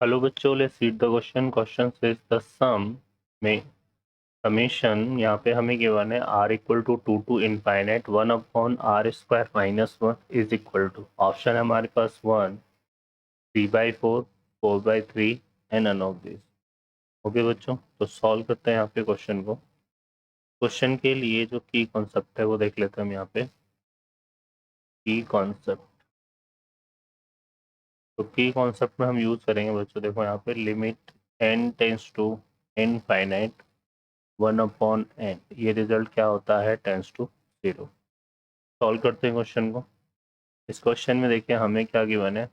Hello बच्चों, let's read the question. Question says the sum में summation यहाँ पे हमें गिवन है r equal to to infinite 1/r² minus 1 is equal to. Option है हमारे पास 1, 3/4, 4/3 and none of this. Okay बच्चों, तो सॉल्व करते हैं यहाँ पे क्वेश्चन को। क्वेश्चन के लिए जो की कॉन्सेप्ट है वो देख लेते हैं हम यहाँ पे। की कॉन्सेप्ट, तो की कॉन्सेप्ट में हम यूज करेंगे बच्चों, देखो यहाँ पे limit n tends to infinite 1/n, ये रिजल्ट क्या होता है, टेंस टू 0। सॉल्व करते हैं क्वेश्चन को। इस क्वेश्चन में देखिए हमें क्या गिवन है,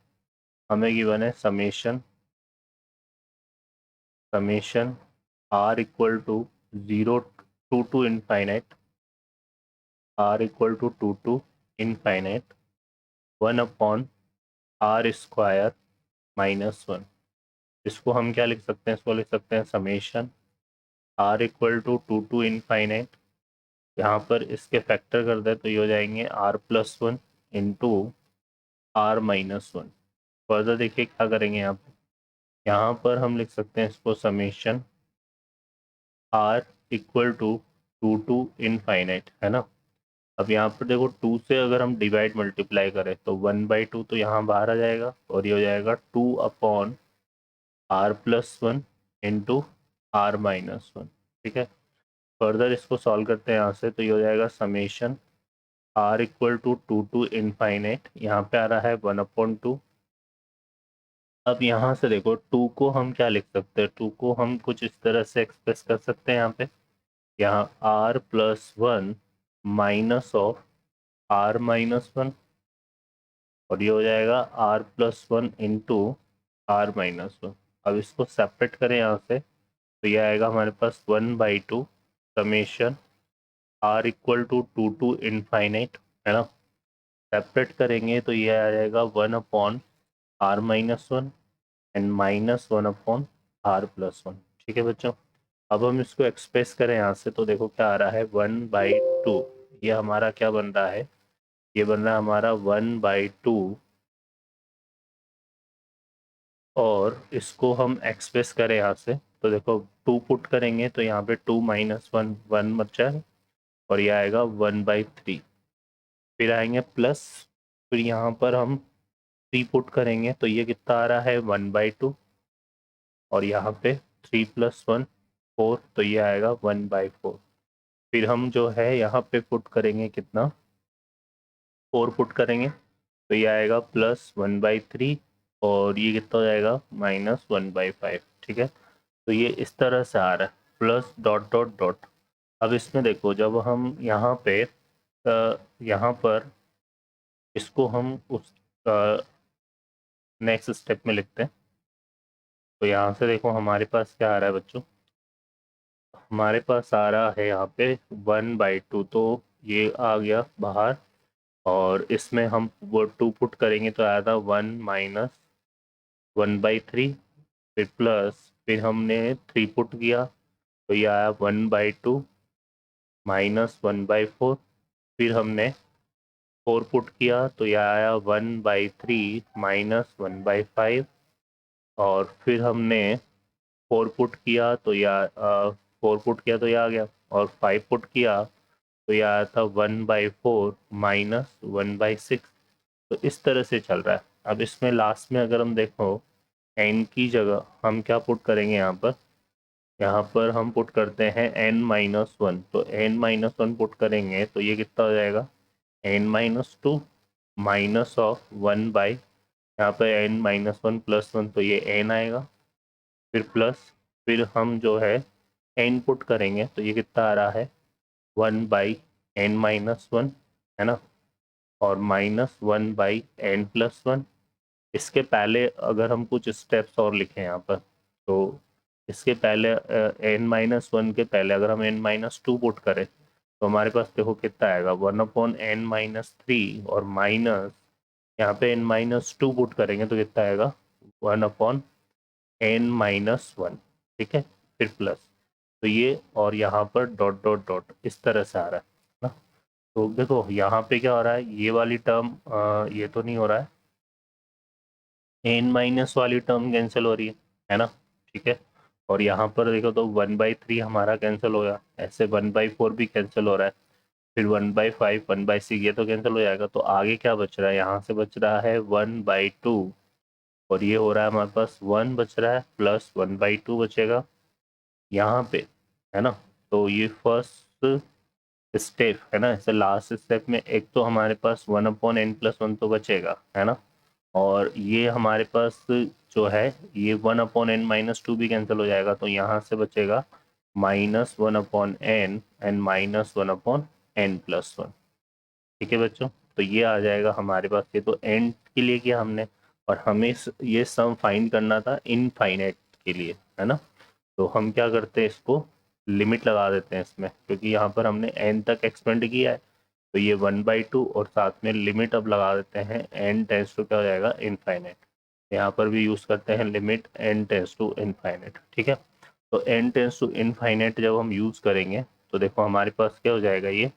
हमें गिवन है summation summation r equal to 0 to infinite, r equal to infinite 1/r² minus 1। इसको हम क्या लिख सकते हैं, इसको लिख सकते हैं summation r equal to infinite, यहाँ पर इसके फैक्टर कर दे तो ये हो जाएंगे r+1 इंटू r-1। फर्दर देखिए क्या करेंगे यहाँ पर हम लिख सकते हैं इसको summation r equal to infinite, है ना। अब यहाँ पर देखो 2 से अगर हम डिवाइड मल्टीप्लाई करें तो 1/2 तो यहाँ बाहर आ जाएगा और ये हो जाएगा 2/r+1 इंटू r-1। ठीक है, फर्दर इसको सॉल्व करते हैं यहाँ से, तो ये हो जाएगा summation r equal to infinite, यहाँ पे आ रहा है 1/2। अब यहाँ से देखो 2 को हम क्या लिख सकते हैं, 2 को हम कुछ इस तरह से एक्सप्रेस कर सकते हैं यहाँ r+1 माइनस ऑफ r-1, और ये हो जाएगा r+1 इंटू r-1। अब इसको सेपरेट करें यहाँ से, तो ये आएगा हमारे पास 1/2 summation r equal to infinite, है ना। सेपरेट करेंगे तो ये आ जाएगा 1/r-1 एंड -1/r+1। ठीक है बच्चों, अब हम इसको एक्सप्रेस करें यहाँ से, तो देखो क्या आ रहा है 1/2। ये हमारा क्या बन रहा है, ये बन रहा है हमारा 1/2, और इसको हम एक्सप्रेस करें यहाँ से, तो देखो 2 पुट करेंगे तो यहाँ पे 2 माइनस 1 1 बचा है, और ये आएगा 1/3। फिर आएंगे प्लस, फिर यहाँ पर हम 3 पुट करेंगे तो ये कितना आ रहा है 1/2, और यहाँ पे 3 + 1 4, तो ये आएगा 1/4। फिर हम जो है यहाँ पे पुट करेंगे कितना, 4 पुट करेंगे तो ये आएगा +1/3, और ये कितना हो जाएगा -1/5। ठीक है, तो ये इस तरह से आ रहा है प्लस डॉट डॉट डॉट। अब इसमें देखो जब हम यहाँ पे यहाँ पर इसको हम उस नेक्स्ट स्टेप में लिखते हैं, तो यहाँ से देखो हमारे पास क्या आ रहा है बच्चों, हमारे पास आ रहा है यहाँ पे 1/2, तो ये आ गया बाहर, और इसमें हम वो 2 पुट करेंगे तो आया था 1 माइनस 1/3, फिर प्लस, फिर हमने 3 पुट किया तो ये आया 1/2 -1/4, फिर हमने 4 पुट किया तो ये आया 1/3 -1/5, और फिर हमने 4 पुट किया तो ये 4 पुट किया तो ये आ गया, और 5 पुट किया तो ये आया था 1/4 -1/6। तो इस तरह से चल रहा है। अब इसमें लास्ट में अगर हम देखो n की जगह हम क्या पुट करेंगे, यहाँ पर हम पुट करते हैं n-1, तो n-1 पुट करेंगे तो ये कितना हो जाएगा n-2 माइनस ऑफ 1 बाई, यहाँ पे n-1 + 1 तो ये n आएगा, फिर प्लस, फिर हम जो है n पुट करेंगे तो ये कितना आ रहा है 1/n-1, है ना, और -1/n+1। इसके पहले अगर हम कुछ स्टेप्स और लिखें यहाँ पर, तो इसके पहले n-1 के पहले अगर हम n-2 पुट करें तो हमारे पास देखो कितना आएगा 1/n-3, और माइनस यहाँ पे n-2 पुट करेंगे तो कितना आएगा 1/n-1। ठीक है, फिर प्लस, तो ये और यहाँ पर डॉट डॉट डॉट इस तरह से आ रहा है ना। तो देखो यहाँ पे क्या हो रहा है, ये वाली टर्म ये तो नहीं हो रहा है, एन माइनस वाली टर्म कैंसिल हो रही है ना, ठीक है। और यहाँ पर देखो तो 1/3 हमारा कैंसिल हो गया, ऐसे 1/4 भी कैंसिल हो रहा है, फिर 1/5 1/6 ये तो कैंसिल हो जाएगा। तो आगे क्या बच रहा है, यहाँ से बच रहा है 1/2, और ये हो रहा है हमारे पास 1 बच रहा है प्लस 1/2 बचेगा यहाँ पे, है ना। तो ये फर्स्ट स्टेप है ना, ऐसे लास्ट स्टेप में एक तो हमारे पास 1/n+1 तो बचेगा, है ना। और ये हमारे पास जो है ये 1/n-2 भी कैंसिल हो जाएगा, तो यहाँ से बचेगा -1/n एंड -1/n+1। ठीक है बच्चों, तो ये आ जाएगा हमारे पास, ये तो एंड के लिए किया हमने, और हमें ये सम फाइंड करना था इनफाइनाइट के लिए, है ना। तो हम क्या करते हैं, इसको लिमिट लगा देते हैं इसमें, क्योंकि यहाँ पर हमने एन तक एक्सपेंड किया है, तो ये 1/2 और साथ में लिमिट अब लगा देते हैं एन टेंस टू क्या हो जाएगा, इनफाइनाइट। यहाँ पर भी यूज करते हैं limit n tends to infinite, ठीक है। तो एन टेंस टू इनफाइनाइट जब हम यूज करेंगे तो देखो हमारे पास क्या हो जाएगा, ये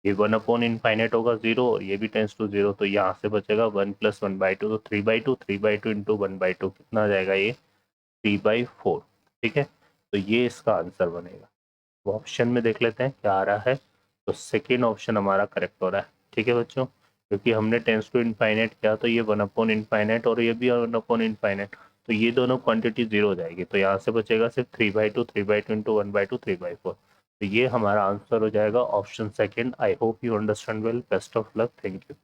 1/इनफाइनाइट होगा 0, और ये भी टेंस टू 0, तो यहाँ से बचेगा 1 + 1/2, तो 3/2, 3/2 इंटू 1/2 कितना आ जाएगा, ये 3/4। ठीक है, तो ये इसका आंसर बनेगा। वो ऑप्शन में देख लेते हैं क्या आ रहा है, तो सेकेंड ऑप्शन हमारा करेक्ट हो रहा है। ठीक है बच्चों, क्योंकि हमने टेंस टू इनफाइनाइट किया, तो ये 1/इनफाइनाइट और ये भी 1/इनफाइनाइट, तो ये दोनों क्वांटिटी 0 हो जाएगी, तो यहाँ से बचेगा सिर्फ 3/2, 3/2 इंटू 1/2, 3/4। तो ये हमारा आंसर हो जाएगा option second. I hope you understand well, best of luck, thank you.